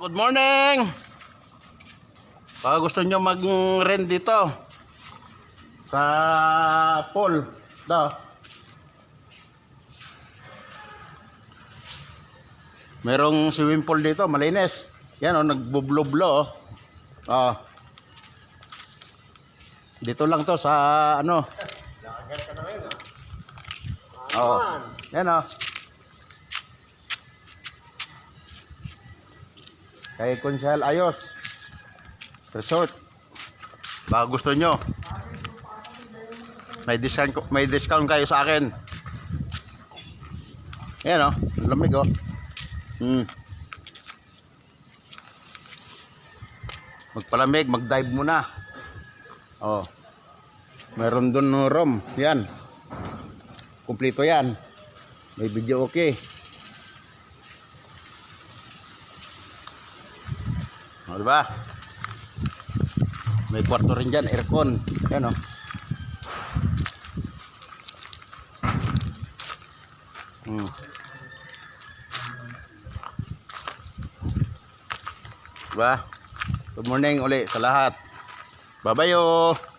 Good morning! Baka gusto nyo mag-rent dito sa pool daw. Merong swimming pool dito, malinis. Yan o, nagbublo-blo oh. Dito lang to sa ano. Oo. Yan o. Kay Conchal Ayos Resort. Baka gusto nyo, may discount kayo sa akin. Yan o, lamig o. Magpalamig, mag-dive muna. Oh. Meron doon no room. Yan. Kumpleto yan. May video okay. O, diba? May kwarto rin dyan, aircon. Yan o. Diba? Good morning uli sa lahat. Bye-bye.